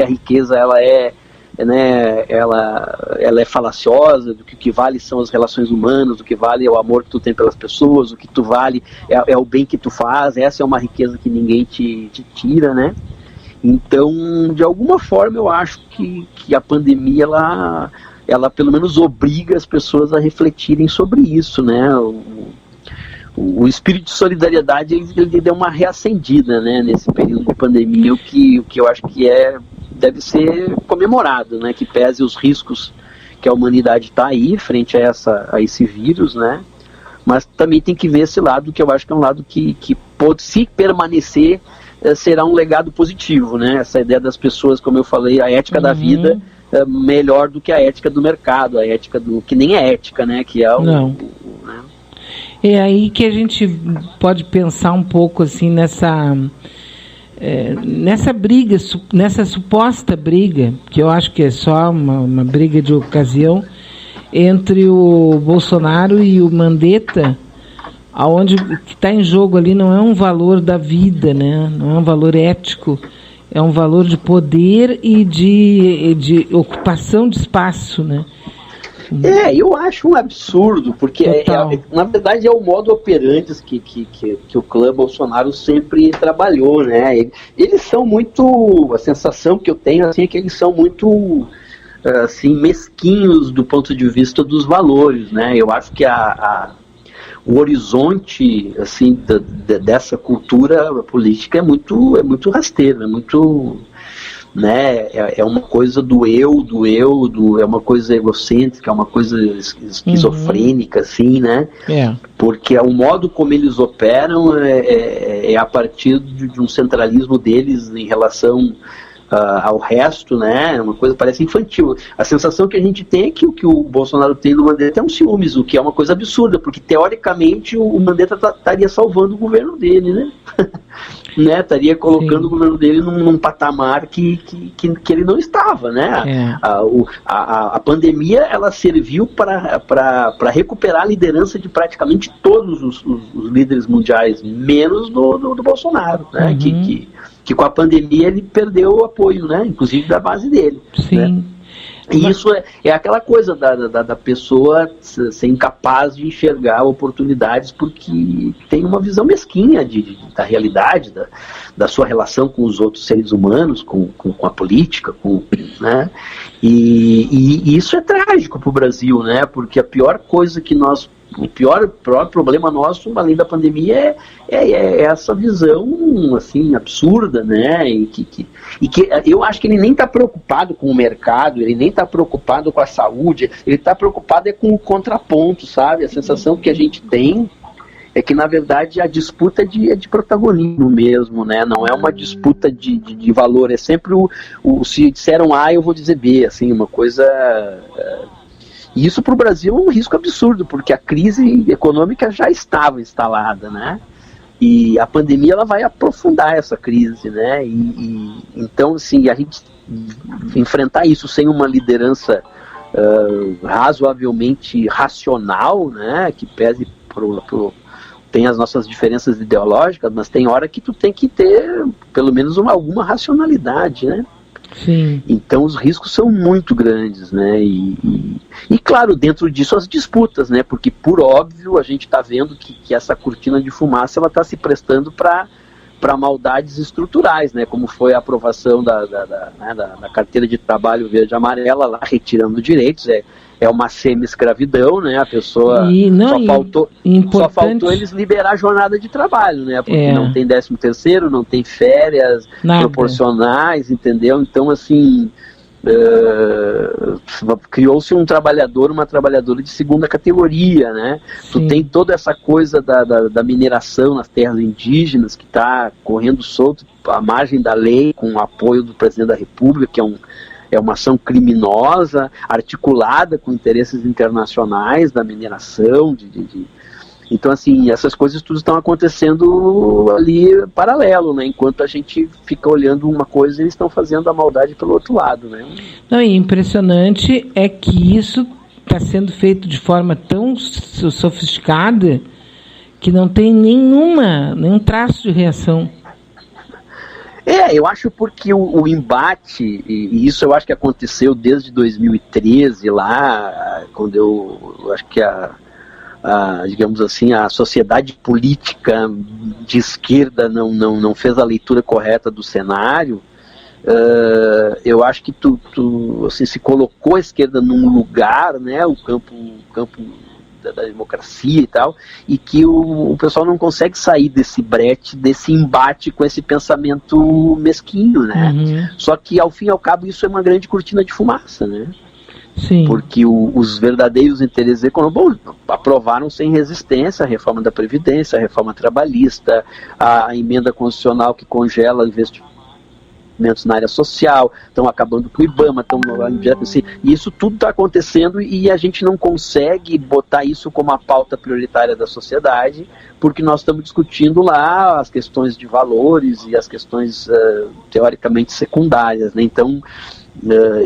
que a riqueza ela é, né, ela é falaciosa, do que o que vale são as relações humanas, o que vale é o amor que tu tem pelas pessoas, o que tu vale é o bem que tu faz, essa é uma riqueza que ninguém te tira, né? Então, de alguma forma, eu acho que a pandemia, ela pelo menos obriga as pessoas a refletirem sobre isso, né? O espírito de solidariedade, ele deu uma reacendida, né, nesse período de pandemia, o que eu acho que deve ser comemorado, né, que pese os riscos que a humanidade está aí, frente a esse vírus, né, mas também tem que ver esse lado, que eu acho que é um lado que pode, se permanecer, será um legado positivo, né, essa ideia das pessoas, como eu falei, a ética da vida é melhor do que a ética do mercado, a ética que nem é ética, né, que é né? É aí que a gente pode pensar um pouco assim nessa briga, nessa suposta briga, que eu acho que é só uma briga de ocasião, entre o Bolsonaro e o Mandetta, aonde que está em jogo ali não é um valor da vida, né? Não é um valor ético, é um valor de poder e de ocupação de espaço, né? Eu acho um absurdo, porque na verdade é o modo operandi que o clã Bolsonaro sempre trabalhou, né? Eles são muito, a sensação que eu tenho assim, é que eles são muito assim, mesquinhos do ponto de vista dos valores, né? Eu acho que o horizonte assim, dessa cultura política é muito rasteiro, é muito... né, é uma coisa do eu, é uma coisa egocêntrica, é uma coisa esquizofrênica, assim, né? Porque o modo como eles operam é a partir de um centralismo deles em relação ao resto, né? É uma coisa parece infantil. A sensação que a gente tem é que o que o Bolsonaro tem do Mandetta é um ciúmes, o que é uma coisa absurda, porque teoricamente o Mandetta estaria salvando o governo dele, né? Né, estaria colocando o governo dele num patamar que ele não estava, né? A pandemia, ela serviu para recuperar a liderança de praticamente todos os líderes mundiais, menos do Bolsonaro, né? Que com a pandemia ele perdeu o apoio, né? Inclusive da base dele. Sim. Né? E isso é aquela coisa da pessoa ser incapaz de enxergar oportunidades porque tem uma visão mesquinha da realidade, da sua relação com os outros seres humanos, com a política, né? E isso é trágico para o Brasil, né? Porque a pior coisa que o pior problema nosso, além da pandemia, é essa visão assim, absurda, né? E que eu acho que ele nem está preocupado com o mercado, ele nem está preocupado com a saúde, ele está preocupado com o contraponto, sabe? A sensação que a gente tem é que, na verdade, a disputa é de protagonismo mesmo, né? Não é uma disputa de valor, é sempre se disseram A, eu vou dizer B, assim, uma coisa... E isso para o Brasil é um risco absurdo, porque a crise econômica já estava instalada, né? E a pandemia, ela vai aprofundar essa crise, né? Então, assim, a gente enfrentar isso sem uma liderança razoavelmente racional, né? Que pese tem as nossas diferenças ideológicas, mas tem hora que tu tem que ter pelo menos alguma racionalidade, né? Sim. Então os riscos são muito grandes, né? E claro, dentro disso as disputas, né? Porque por óbvio a gente está vendo que essa cortina de fumaça ela está se prestando para maldades estruturais, né? Como foi a aprovação da carteira de trabalho verde e amarela lá, retirando direitos, é uma semi-escravidão, né? A pessoa só faltou eles liberar a jornada de trabalho, né? Porque não tem 13º, não tem férias proporcionais, entendeu? Então, assim, criou-se um trabalhador, uma trabalhadora de segunda categoria, né? Sim. Tu tem toda essa coisa da mineração nas terras indígenas que está correndo solto à margem da lei, com o apoio do presidente da República, que é uma ação criminosa, articulada com interesses internacionais da mineração. Então, assim, essas coisas tudo estão acontecendo ali paralelo, né? Enquanto a gente fica olhando uma coisa, eles estão fazendo a maldade pelo outro lado, né? Não, e impressionante é que isso está sendo feito de forma tão sofisticada que não tem nenhum traço de reação. Eu acho porque o embate, e isso eu acho que aconteceu desde 2013 lá, quando eu acho que digamos assim, a sociedade política de esquerda não fez a leitura correta do cenário. Eu acho que tu assim, se colocou a esquerda num lugar, né, o campo da democracia e tal, e que o pessoal não consegue sair desse brete, desse embate com esse pensamento mesquinho, né? Uhum. Só que ao fim e ao cabo isso é uma grande cortina de fumaça, né? Sim. Porque os verdadeiros interesses econômicos, aprovaram sem resistência a reforma da Previdência, a reforma trabalhista, a emenda constitucional que congela investimentos na área social, estão acabando com o IBAMA, assim, e isso tudo está acontecendo e a gente não consegue botar isso como a pauta prioritária da sociedade, porque nós estamos discutindo lá as questões de valores e as questões teoricamente secundárias, né? Então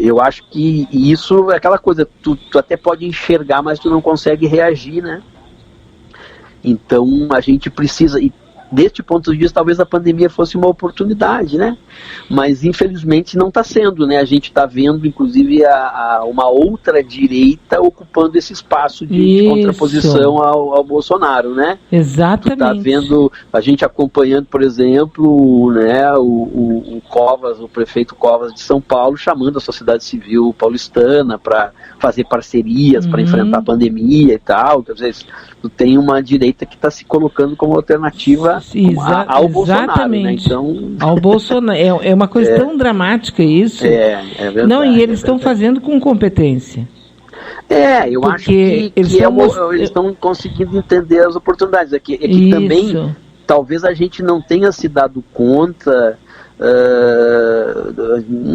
eu acho que isso é aquela coisa, tu até pode enxergar, mas tu não consegue reagir, né? Então a gente precisa, e deste ponto de vista, talvez a pandemia fosse uma oportunidade, né? Mas infelizmente não está sendo, né? A gente está vendo, inclusive, uma outra direita ocupando esse espaço de contraposição ao Bolsonaro, né? Exatamente. Tu tá vendo a gente acompanhando, por exemplo, né, o Covas, o prefeito Covas de São Paulo, chamando a sociedade civil paulistana para fazer parcerias, para enfrentar a pandemia e tal. Quer dizer, tu tem uma direita que está se colocando como alternativa ao Bolsonaro, né? Então... ao Bolsonaro. É uma coisa tão dramática isso. É verdade. Não, e eles estão fazendo com competência. Eu acho que eles estão conseguindo entender as oportunidades. É que também, talvez a gente não tenha se dado conta...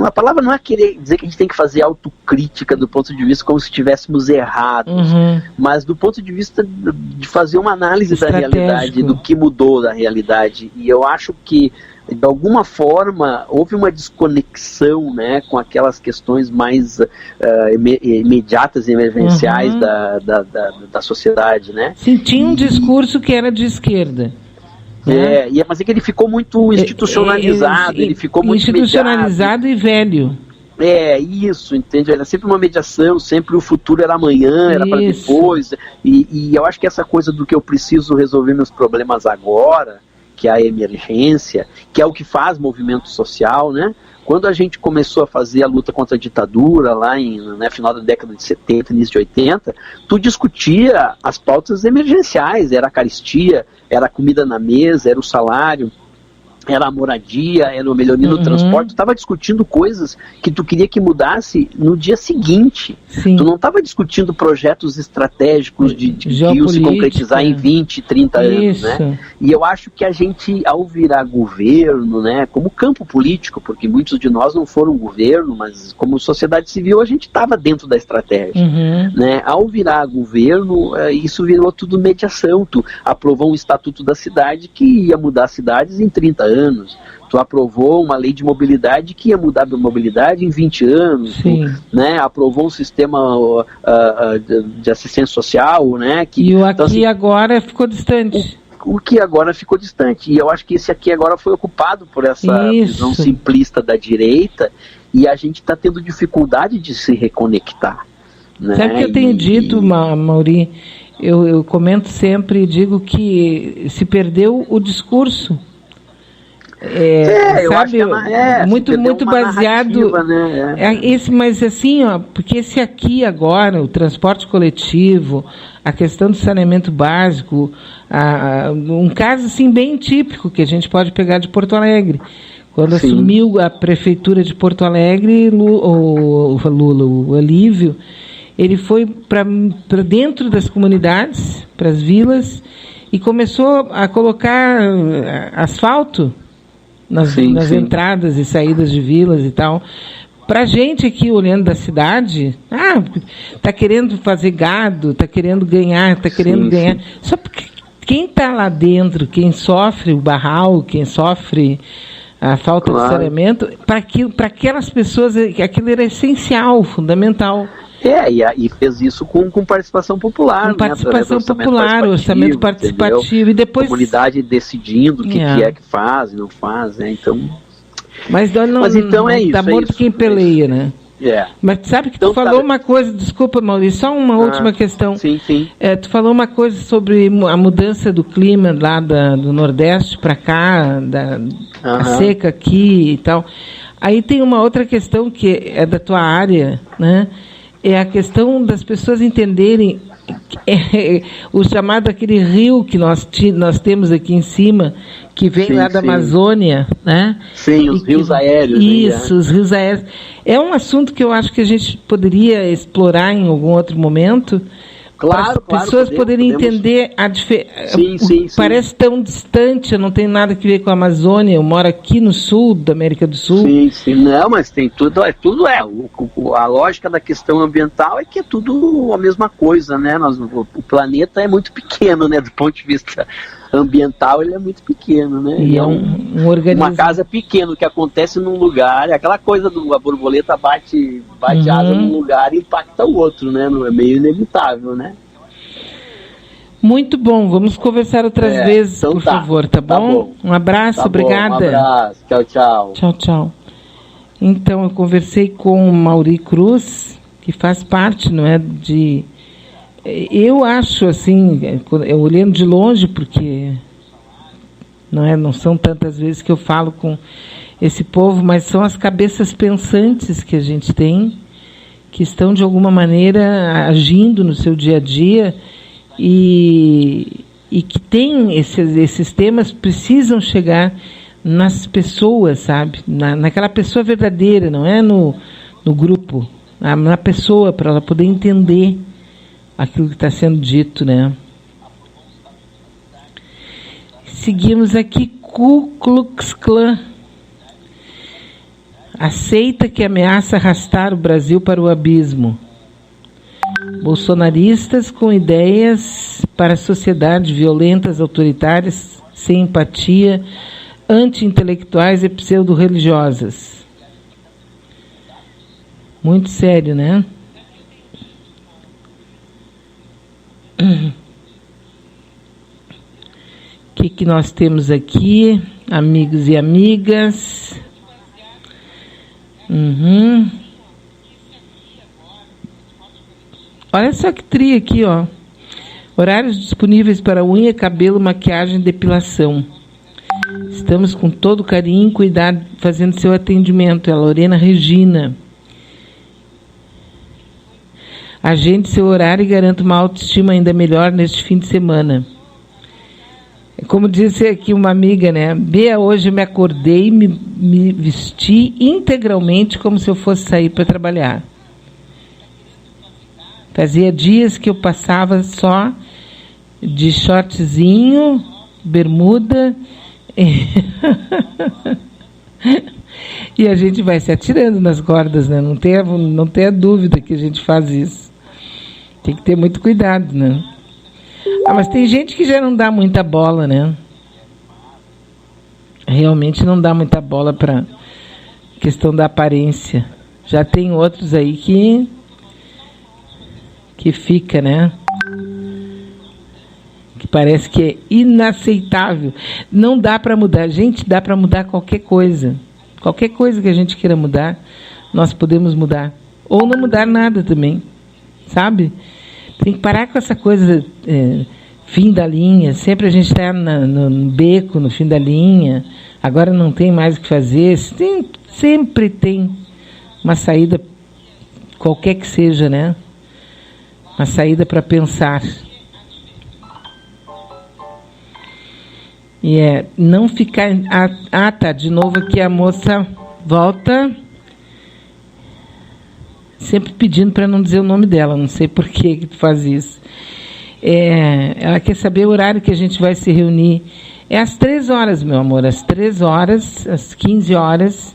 a palavra não é querer dizer que a gente tem que fazer autocrítica do ponto de vista como se estivéssemos errados, mas do ponto de vista de fazer uma análise da realidade, do que mudou da realidade. E eu acho que de alguma forma houve uma desconexão, né, com aquelas questões mais imediatas e emergenciais da sociedade, né? Sim, tinha um discurso que era de esquerda. Mas é que ele ficou muito institucionalizado, ele ficou muito institucionalizado mediado. E velho. Isso, entende? Era sempre uma mediação, sempre o futuro era amanhã, era para depois. E eu acho que essa coisa do que eu preciso resolver meus problemas agora, que é a emergência, que é o que faz movimento social, né? Quando a gente começou a fazer a luta contra a ditadura, lá no final da década de 70, início de 80, tu discutia as pautas emergenciais, era a caristia, era a comida na mesa, era o salário, era a moradia, era a melhoria no transporte. Tu estava discutindo coisas que tu queria que mudasse no dia seguinte. Sim. Tu não estava discutindo projetos estratégicos que iam se concretizar em 20, 30 anos, né? E eu acho que a gente, ao virar governo, né, como campo político, porque muitos de nós não foram governo, mas como sociedade civil a gente estava dentro da estratégia, né? Ao virar governo, isso virou tudo mediação. Tu aprovou um estatuto da cidade que ia mudar as cidades em 30 anos. Tu aprovou uma lei de mobilidade que ia mudar a mobilidade em 20 anos. Tu, né, aprovou um sistema de assistência social, né? E o aqui agora ficou distante. O que agora ficou distante. E eu acho que esse aqui agora foi ocupado por essa visão simplista da direita, e a gente está tendo dificuldade de se reconectar. Né? Sabe o que eu tenho dito, Mauri? Eu comento sempre e digo que se perdeu o discurso. Eu acho que muito baseado, né? Mas assim, porque esse aqui agora, o transporte coletivo, a questão do saneamento básico, um caso assim bem típico que a gente pode pegar de Porto Alegre. Quando assumiu a prefeitura de Porto Alegre, o Olívio, ele foi para dentro das comunidades, para as vilas, e começou a colocar asfalto nas entradas e saídas de vilas e tal. Pra gente aqui, olhando da cidade, tá querendo fazer gado, tá querendo ganhar, ganhar. Só porque quem tá lá dentro, quem sofre o barral, quem sofre a falta de saneamento, para aquelas pessoas, aquilo era essencial, fundamental. E fez isso com participação popular. Com participação popular, orçamento participativo. E depois... A comunidade decidindo o que é que faz e não faz, né? Então... Mas então é isso. Tá morto quem peleia, né? Mas sabe que tu falou uma coisa, desculpa, Maurício, só uma última questão. Sim. Tu falou uma coisa sobre a mudança do clima lá do Nordeste para cá, a seca aqui e tal. Aí tem uma outra questão que é da tua área, né? É a questão das pessoas entenderem o chamado aquele rio que nós temos aqui em cima, que vem lá da Amazônia, né? Sim, os rios aéreos. Isso, os rios aéreos. É um assunto que eu acho que a gente poderia explorar em algum outro momento. Claro, para as pessoas poderem entender a diferença. Sim. Parece tão distante, eu não tenho nada a ver com a Amazônia, eu moro aqui no sul da América do Sul. Sim, não, mas tem tudo, a lógica da questão ambiental é que é tudo a mesma coisa, né? O planeta é muito pequeno, né? Do ponto de vista ambiental, ele é muito pequeno, né? E é um organismo. Uma casa pequena que acontece num lugar, aquela coisa a borboleta bate asa num lugar e impacta o outro, né? É meio inevitável, né? Muito bom, vamos conversar outras vezes, então por favor, tá bom? Um abraço, obrigada. Um abraço, tchau. Tchau. Então, eu conversei com o Mauri Cruz, que faz parte, não é, eu acho, assim, eu olhando de longe, porque não são tantas vezes que eu falo com esse povo, mas são as cabeças pensantes que a gente tem, que estão, de alguma maneira, agindo no seu dia a dia e que tem esses temas, precisam chegar nas pessoas, sabe? Naquela pessoa verdadeira, não é no grupo, na pessoa, para ela poder entender aquilo que está sendo dito, né? Seguimos aqui, Ku Klux Klan aceita que ameaça arrastar o Brasil para o abismo. Bolsonaristas com ideias para a sociedade violentas, autoritárias, sem empatia, anti-intelectuais e pseudo-religiosas. Muito sério, né? O que nós temos aqui, amigos e amigas? Olha só que tria aqui, ó. Horários disponíveis para unha, cabelo, maquiagem, depilação. Estamos com todo carinho e cuidado fazendo seu atendimento. É a Lorena Regina. Agende seu horário e garanta uma autoestima ainda melhor neste fim de semana. Como disse aqui uma amiga, né? Bea, hoje eu me acordei e me vesti integralmente como se eu fosse sair para trabalhar. Fazia dias que eu passava só de shortzinho, bermuda, e a gente vai se atirando nas cordas, né? Não tenha dúvida que a gente faz isso. Tem que ter muito cuidado, né? Mas tem gente que já não dá muita bola, né? Realmente não dá muita bola para questão da aparência. Já tem outros aí que fica, né? Que parece que é inaceitável. Não dá para mudar. Gente, dá para mudar qualquer coisa. Qualquer coisa que a gente queira mudar, nós podemos mudar. Ou não mudar nada também. Sabe? Tem que parar com essa coisa fim da linha. Sempre a gente está no beco, no fim da linha. Agora não tem mais o que fazer. Sempre tem uma saída, qualquer que seja, né? Uma saída para pensar. E não ficar... tá, de novo aqui a moça volta... Sempre pedindo para não dizer o nome dela, não sei por que tu faz isso. Ela quer saber o horário que a gente vai se reunir. É às 3 horas, meu amor, às 3 horas, às 15 horas,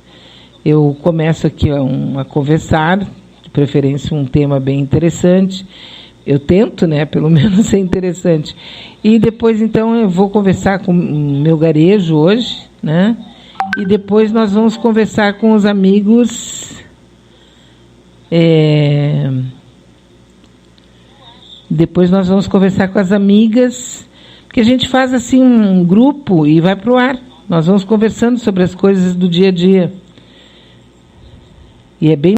eu começo aqui a conversar, de preferência um tema bem interessante. Eu tento, né, pelo menos ser interessante. E depois, então, eu vou conversar com o meu garejo hoje, né? E depois nós vamos conversar com os amigos... Depois nós vamos conversar com as amigas, porque a gente faz assim um grupo e vai para o ar. Nós vamos conversando sobre as coisas do dia a dia. E é bem